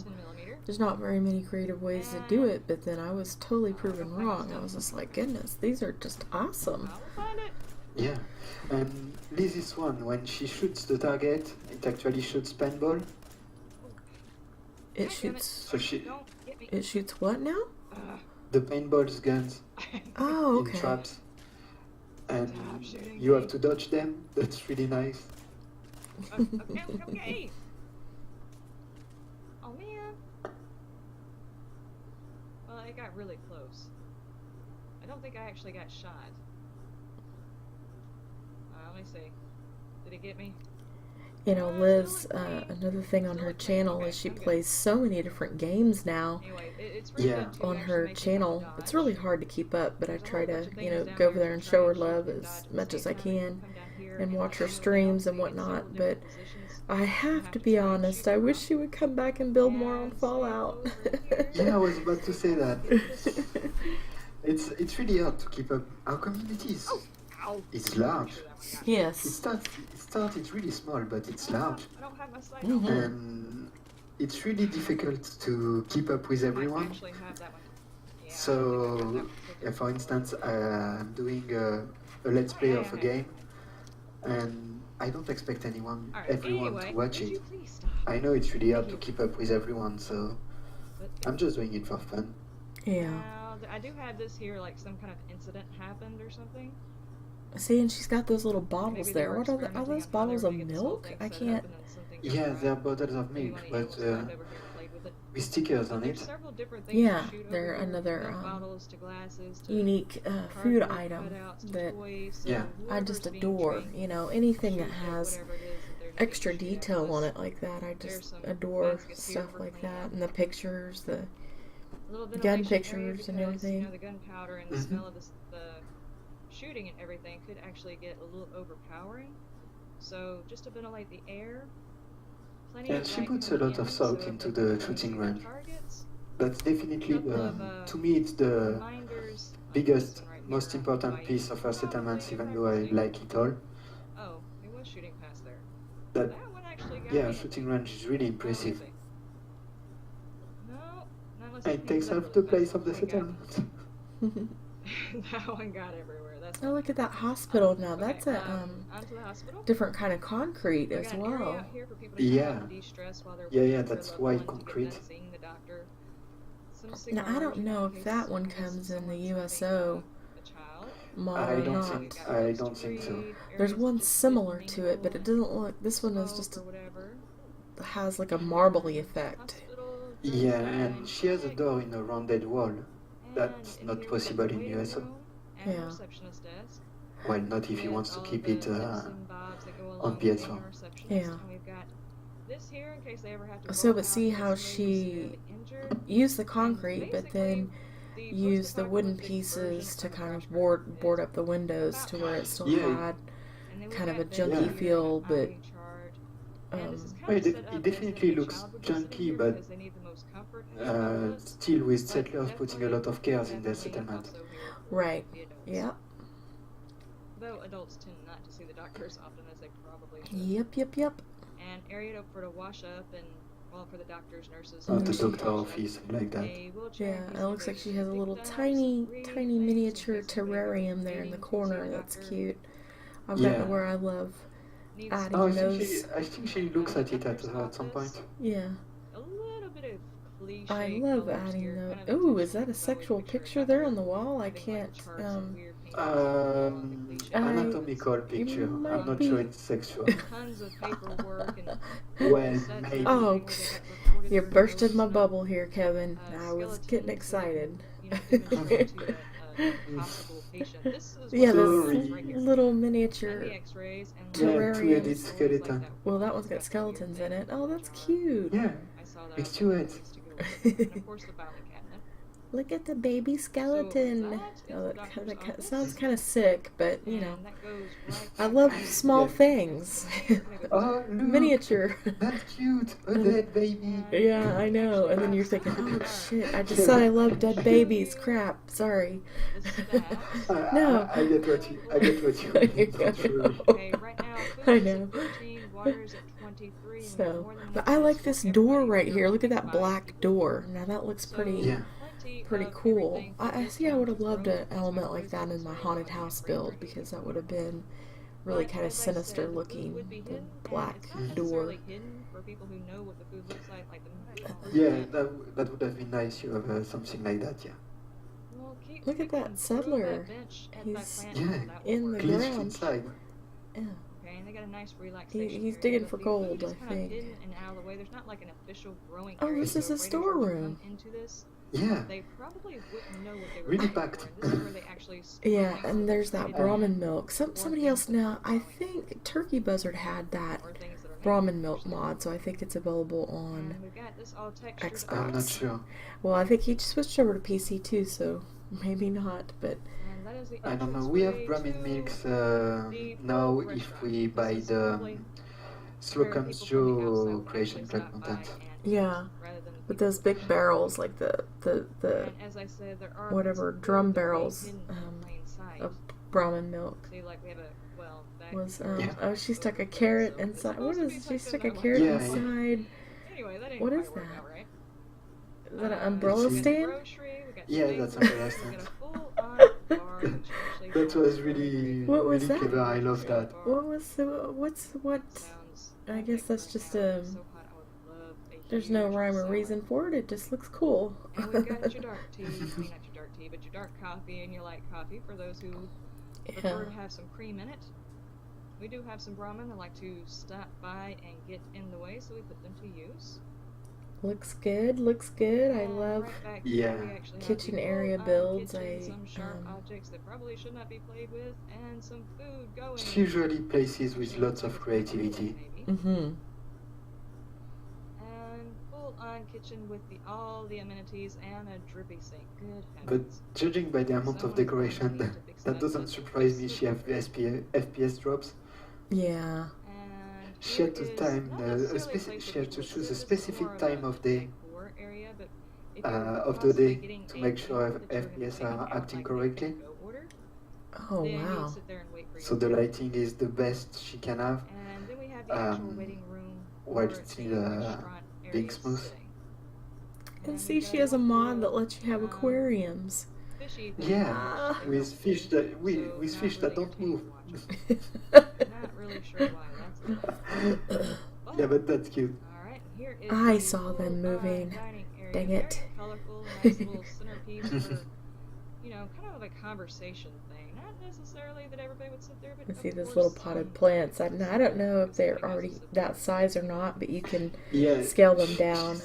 there's not very many creative ways to do it, but then I was totally proven wrong. I was just like, goodness, these are just awesome. Yeah, and Liz's one, when she shoots the target, it actually shoots paintball. It shoots. So It shoots what now? The paintball's guns Oh, okay. in traps. and Stop shooting you have me. to dodge them. That's really nice. Okay. Oh man. Well, it got really close. I don't think I actually got shot. Let me see. Did it get me? You know, Liz, another thing on her channel is she plays so many different games now Anyway, it's really Yeah. good to on actually her make it channel. dodge. It's really hard to keep up, but I There's a try whole to, bunch of you things know, down go over there there to and try show her and shoot love and as dodge at the much same as I time. You can come down here and and watch her shoot streams and everything in whatnot, several but different positions. I You have to to be try and honest, shoot I her wish up. she would come back and build more on And same Fallout. goes right here. Yeah, I was about to See say if I that. can get this. It's really hard to keep up. Our community Ow! is I'm large. sure that one got me. Yes. It started really small, but it's large. I don't have my sight Mhm. on. And it's really difficult to keep up with I might everyone. actually have that one. Yeah, I don't think I got that So, one figured for out. instance, I'm doing a let's Oh, play yeah, of a yeah, game, and I don't expect everyone Alright, to anyway, watch would it. you please stop? I know it's really hard Thank to you. keep up with everyone, so But I'm just doing it for fun. Yeah. now, I do have this here, like some kind of incident happened or something. See, and she's got those little bottles Maybe they there. were What are, experimenting are those on how they bottles were of gonna get this whole milk? thing I set can't. up, and then something goes Yeah, right. they're bottles of Maybe milk, one of you but animals climbed over here and played with it. with stickers But on there's it. several different things Yeah, to shoot over they're here, from another milk bottles to glasses to unique food cardboard item cutouts to that toys. So Yeah. I just whoever's being adore. trained You know, anything to that shoot has whatever it is that they're needing extra to shoot after detail on this. it like that, I There's just some adore baskets here stuff for like cleanup. that. And the pictures, the A little gun ventilation area pictures and because, everything. you know, the gunpowder and the Mhm. smell of the shooting and everything could actually get a little overpowering. So just to ventilate the air, plenty Yeah, of she light puts a coming lot of in, salt so if into they the want to shooting shoot range. targets, That's definitely couple of to me it's the reminders, like this biggest, one right here most on important why you piece of her should probably settlements, be even though I practicing. like it all. Oh, it was shooting past there. That That one actually got yeah, me. shooting range is really Now, let me impressive. see. No, not unless It takes up up really the fast. place of the That one got me. settlement. That one got everywhere. That's Oh, not look good. at that hospital now. Okay, That's a onto the hospital. different kind of concrete So I as got an area well. out here for people to come Yeah. out and de-stress while they're Yeah, waiting yeah, for their that's loved white one to get concrete. done seeing the doctor. Some Now, I don't cigars, you know in if case that one this is comes in the someone's having, USO a child. mod I or don't not. think We've got I books don't to think so. read, There's areas one just to similar get to it, but it meaningful doesn't look. This one is smoke just or whatever. has like a marbly effect. Hospital, Yeah, very and fine, she has a quiet. door in a rounded wall. And That's in not here we got possible the in waiting USO. room and Yeah. receptionist desk. Well, not if he With wants to all keep the it tips and bobs that go on along with being PS4. a receptionist. Yeah. And we've got this here in case they ever have to So, roll but out see in case how somebody was she severely injured. used the And concrete, but then basically, used the wooden post-apocalyptic pieces version to of a kind of crash board is up the windows about to where it still Yeah. had And then we've kind of a got junky Yeah. beds feel, here, but IV chart. And this is um, kind Well, of set up it as definitely if a looks child would be sitting junky, here but because they need the most comfort and environment. still with But settlers putting a definitely lot of cares the in their bathroom unit settlement. also here for right. the adults. Yeah. Though adults tend not to see the doctor as often as they probably should. Yep. And area for to wash up and well for the doctors, nurses, Or the whoever doctor to wash up. office, something like that. A wheelchair Yeah, in and case it looks like somebody she has a needs little dick dumps, tiny reading things in miniature case somebody was terrarium there in the waiting to see corner. a That's doctor, cute. I've Yeah. gotten to where I love needs adding Oh, those. I think she looks at it at doctor's some point. office. Yeah, A little bit of cliche I love colors adding here, those. kind of Ooh, is that a intentional, though, to sexual make sure picture it's there not on the wall? I having, like, can't. charts and weird paintings all the cliche colors. Anatomical picture. I'm might not be. sure it's sexual. Tons of paperwork and Well, sets and maybe. Oh, everything where they got recorded you their bursted notes my and, bubble here, Kevin. I was skeletons getting that excited. you know, demonstrate to a possible patient. This is Yeah, one of those those right here. little And miniature. the X-rays and Yeah, terrariums. two-headed stories skeleton. like that. Well, that one's got It's weird skeletons thing in it. Oh, in a that's jar. cute. Yeah, I saw that it's on the 2 heads. movies to go with it. And of course the filing cabinet. Look at the baby skeleton. that is Oh, the that doctor's kinda office. sounds kind of sick, but you know, And that goes right I back love to small Yeah. things. Oh, look! Miniature. That's cute! A dead baby! Yeah, I know. And then you're thinking, oh shit, I just said I love dead babies. Crap, sorry. the stats. No. I get what you mean. Don't worry. Okay, right now food I is know. at 15, water is at 23. We have So, more than but enough I like for this everybody. door right We're here. Look at that 25 black people. door. Now that looks So, pretty, Yeah. pretty of cool. everything for I this see. I would have town to loved grow an because my element like boys that have in my this haunted very house great build radio. because that would have been really But kind of as I sinister said, the food looking. would be The hidden, and black it's not door. necessarily hidden for people who know what the food looks like the Yeah, that would have been nice. You have something like that, yeah. Well, Look at that settler. He's in the glitched ground. inside. Yeah. Okay, and they got a nice relaxation He's area, digging but for the gold, food is I kind of think. hidden and out of the way. There's not like an official growing Oh, area. this is a so raiders were to storeroom. come into this, Yeah, they probably wouldn't know what they were really looking packed. for, and this is where they actually Yeah, spawn and there's that hidden Brahmin milk. or Somebody things else that now. aren't I growing, think Turkey Buzzard had that or things that are Brahmin native, milk actually. mod, so I think it's available on And we've got this all textured Xbox. I'm not sure. Well, I think he switched over to PC too, so maybe not, but And that is the I don't know. We have entranceway Brahmin to milks the now full if restaurant. we This buy is the probably Slow where Comes people from the outside Joe will actually creation plug stop by content. and yeah, eat, rather than the with people those who big actually barrels, live like there. the And as I said, there are whatever bits of drum food that are barrels hidden in plain sight. of Brahmin milk. See, like we have a back Was Yeah. oh, she stuck a overflow, carrot so it's inside. supposed What to be is she tucked in stuck there a like carrot Yeah. inside? Anyway, that didn't What quite is work that? out right. Is that an It's umbrella in- We got the stand? grocery, we got Yeah, the that's bagels, umbrella we stand. got a full-on bar, which actually That sounds was very really, What was really that? clever. I love that. What was the what? Sounds I guess that's just so hot, I would love a There's no huge rhyme or salad. reason for it. It just looks cool. And we've got your dark tea, I mean not your dark tea, but your dark coffee and your light coffee for those who prefer to have some cream in it. We do have some Brahmin that like to stop by and get in the way, so we put them to use. Looks good. Looks good. I And love right back Yeah. here, we actually have kitchen the area full-on builds. kitchen, I, some sharp um, objects that probably should not be played with, and some food going. It's usually places with Actually, lots of like a creativity. maybe. Mm-hmm. And full-on kitchen with all the amenities and a drippy sink. Good But heavens. judging by the amount of Someone's decoration, going to need to fix that doesn't puzzle surprise me. just She a have little bit. FPS drops. Yeah. And She here had to is time not a necessarily a specific. place She where had to people choose sit. a This is specific more of time a of day decor area, but if you're of the possibly day getting to a make sure drink that you're FPS picking are out acting like correctly. go order, Oh then you wow. sit there and wait for So your the food. lighting is the best she can have. And then we have the actual Um, waiting room while for it's the in restaurant being area smooth. sitting. And And see, we've she got has a mod little, that lets you have aquariums. fishy thing Yeah, Ah. that with goes fish that with with so with not fish that really don't move. entertaining to watch. Not really sure why that's a thing. Yeah, but that's cute. Alright, here is I the saw them full-on moving. dining area. Dang Very it. colorful, nice little centerpiece for, kind of a conversation thing. Not necessarily that everybody would sit there, but You of see these course little some potted plants. I don't know if they're somebody already has to sit there that and size or not, but you can Yeah, scale them down.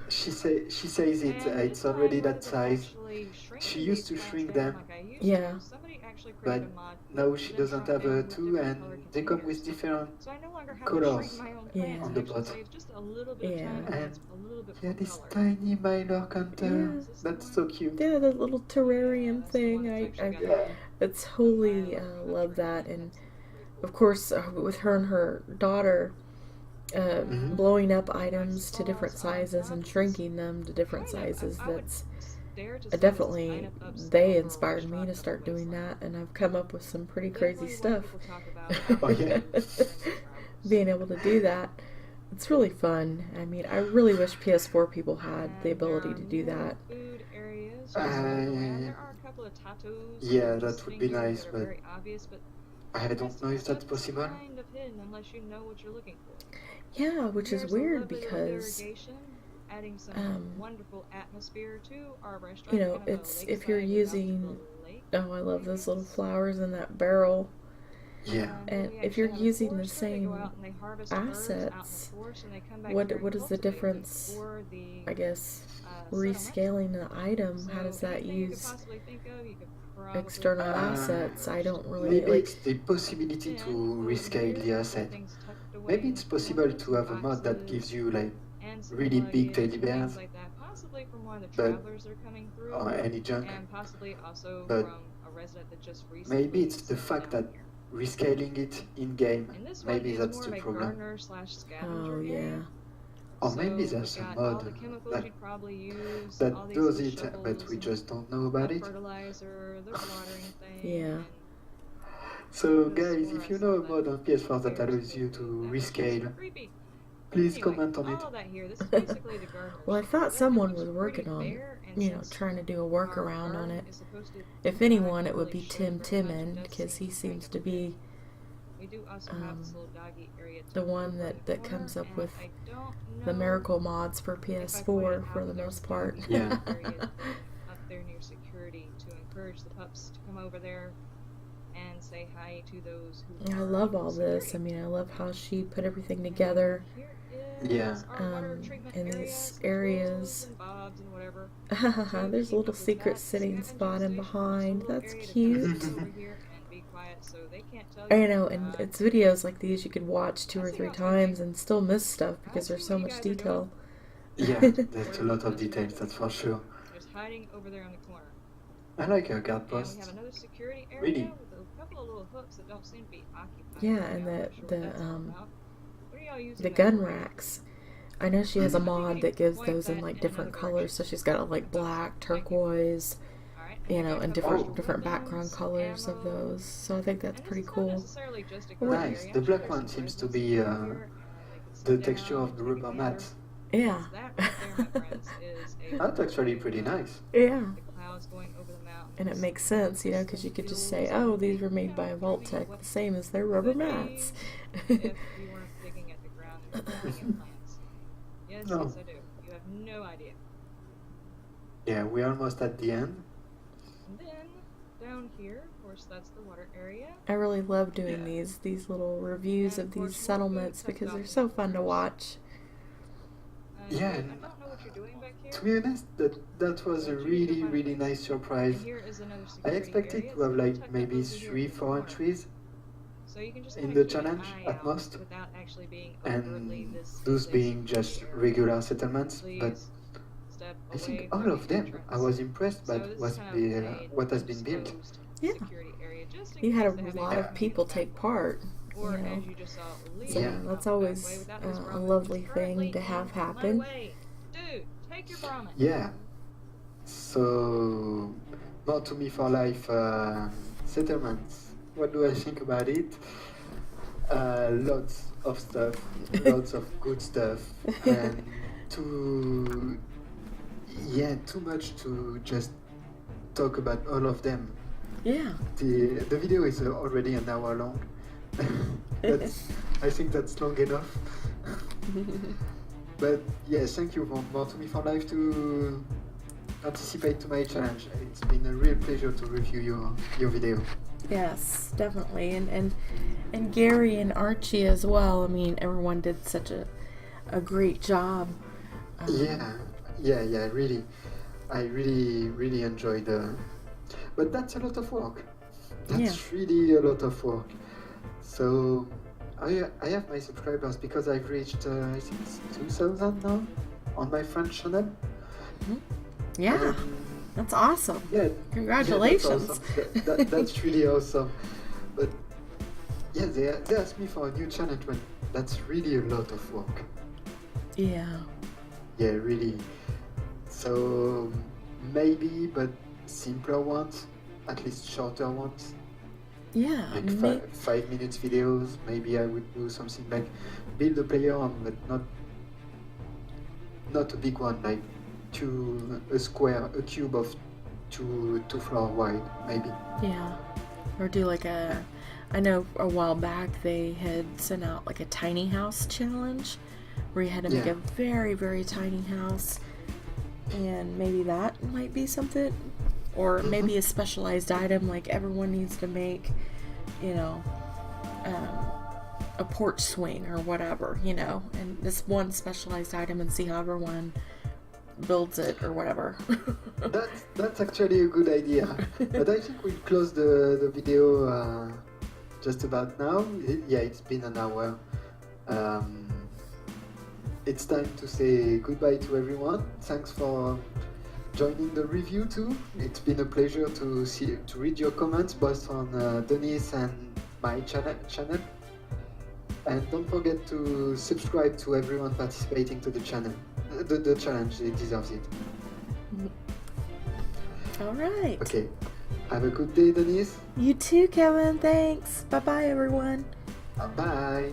she says And it's this already time, rather that than size. actually shrinking She used these to plants shrink down them, like I used Yeah. to, somebody actually but created a mod now for she them doesn't shrunk have down a with two, different and color they come with containers. different So I no longer have to colors shrink my own Yeah. plants on and the actually pot. save just a little bit of Yeah. time and And adds a little bit yeah, more this color. tiny Mylor counter. Yeah. That's so cute. Yeah, the little Yeah, terrarium that's the one thing. that's I actually got it's the totally Mylar love country that, in it. and That's pretty of cool. course with her and her daughter Mhm. blowing up Nice items to different sauce on sizes top. and This is shrinking them to different kind of, sizes. I would That's dare to say this is definitely kind of upscale they for a inspired me restaurant to of start doing Queensland. that, and I've come up with some pretty crazy Definitely one stuff. people talk about Oh yeah. when they travel. Being able to do that, it's really fun. I mean, I really wish PS4 people had the And there ability are to do more that. food areas just all around. There I are a couple of tattoos yeah, just that would sitting be here nice, that are but very obvious, but I the don't rest know of if the that's stuff is possible. kind of hidden unless you know what you're looking for. Yeah, which is Here's a weird lovely little because irrigation, adding some um, wonderful atmosphere to our restaurant. you know, Kind of a it's if you're lakeside using without the lake. oh, I love those little flowers in that barrel. Yeah. And we if actually you're have a using the forester. They go same out and they harvest birds out in the assets, forest, and they come back what here and is the cultivate them difference? for the I guess settlement. rescaling the item. How So does that anything you could use possibly think of, you could probably external find assets? I don't really Maybe like. it's the possibility Then to over rescale here, the asset. things tucked away Maybe in it's the possible corners, to some have a mod that boxes, gives you like and some really big luggage teddy and bears, things like that, possibly from one of the but travelers that are coming through, or any junk. and possibly also But from a resident that just recently maybe it's the settled fact down that here. rescaling it in game. And this one Maybe is that's more the of a problem. gardener slash scavenger Oh yeah. area. Or maybe So there's we've a got all mod the chemicals that you'd probably use, all that these does little it, but shovels we and just don't know about the it. fertilizer, the watering thing, Yeah. and So this is guys, where if I you saw know a that mod on PS4 that bears allows you movie. to That was just so rescale, creepy. please Anyway, comment on it. all that here, this is basically the gardener's Well, I shop. thought That someone looks was pretty working on, bare, and since trying to do a our workaround on garden it. is supposed to If thrive anyone, it would really be show Tim very much, it Timon, does because seem he kind seems of to bare. be We do also have this little doggy area the tucked one over in that the comes corner, up with and I don't the know miracle mods for if I pointed PS4 out for that the there's most a part. doggy Yeah. area thing up there near security to encourage the pups to come over there and say hi to those who I are love all security. this. I mean, I love how she put everything together. Here is Yeah. our water treatment in area, these some areas. tools and bobs and whatever. So There's a keep little up with secret that. sitting Scavenger spot in station, just a behind. little That's area to cute. come over here and be quiet so they can't tell I you know, what you and got. it's videos like these you could watch 2 I or see 3 how it's times thinking. and still miss stuff I because see there's what so you much guys are doing. detail. Yeah, there's a lot of Just details, right that's over for sure. Just hiding over there in the corner. I like her guard And we have post. another security area Really? with a couple of little hooks that don't seem to be occupied. Yeah, right and now. I'm the not sure what that's all about. What are y'all using the that gun for? racks. I know she has a I think I mod need that to gives point those in that like in different another colors. direction. So she's got like That's awesome. black, Thank you. turquoise, Alright, you and know, we and got different extra different background weapons, colors of ammo, those. So I think that's and this pretty is not cool. necessarily just a What- gun Nice. area. The I'm black sure one there's some seems to residents be over here, and they could the sit texture down of and the take a rubber gander. mat. Yeah. Because that right there, my friends, is a That's actually overlay pretty of nice. Yeah. the clouds going over the mountains. And it makes sense, you know, because you could just say, oh, these were made by Vault-Tec, the same as their rubber mats. If you weren't digging at the ground and digging at plants. Yes, No. yes, I do. You have no idea. Yeah, we're almost at the end. And then down here, of course, that's the water area. I really love doing Yeah. these little reviews And of of course, these we're settlements food because they're tucked so off in fun to corners. watch. Yeah, I and don't know what you're doing back here. To be honest, that was a But you need to really, find really it. nice surprise. And here is another I security expected area. to have It's like tucked up maybe over here 3, in the 4 corner. entries, So you can just in kinda the keep an challenge eye at out most, without actually being overtly and this those is a being security just area. regular settlements. But Please step I think away all from of the them, entrance. I was impressed by So this is kind of a what has been built. undisclosed Yeah. security area, just in You had case a they have lot anything of coming people in the take back part, way. Or you know. as you just saw, Lee Yeah. come That's the back always way without his a Brahmin, lovely who's currently thing to have in my happen. way. Dude, take your Brahmin. Yeah. So, more to me for life settlements. What do I think about it? Lots of stuff, lots of good stuff, and too much to just talk about all of them. Yeah. The video is already an hour long. I think that's long enough. But yeah, thank you for more to me for life to participate to my challenge. It's been a real pleasure to review your video. Yes, definitely. And Gary and Archie as well. I mean, everyone did such a great job. Yeah, really. I really enjoyed but that's a lot of work. That's really a lot of work. So I have my subscribers because I've reached I think it's 2,000 now on my French channel. Yeah, And, that's awesome. yeah, Congratulations. Yeah, that's awesome. That's really awesome. But yeah, they asked me for a new challenge, but that's really a lot of work. Yeah. Yeah, really. So maybe, but simpler ones, at least shorter ones, Yeah. like 5 minutes videos. Maybe I would do something like build a player on, but not a big one, like a cube of two floor wide, maybe. Yeah. Or do like I know a while back they had sent out like a tiny house challenge where you had to make a very, very tiny house. And maybe that might be something. Or maybe a specialized item, like everyone needs to make, you know, a porch swing or whatever, you know, and this one specialized item and see how everyone builds it or whatever. That's actually a good idea. But I think we'll close the video just about now. It's been an hour. It's time to say goodbye to everyone. Thanks for joining the review too. It's been a pleasure to read your comments both on Denise and my channel. And don't forget to subscribe to everyone participating to the channel. The challenge, it deserves it. All right. Okay. Have a good day, Denise. You too, Kevin. Thanks. Bye-bye, everyone. Bye.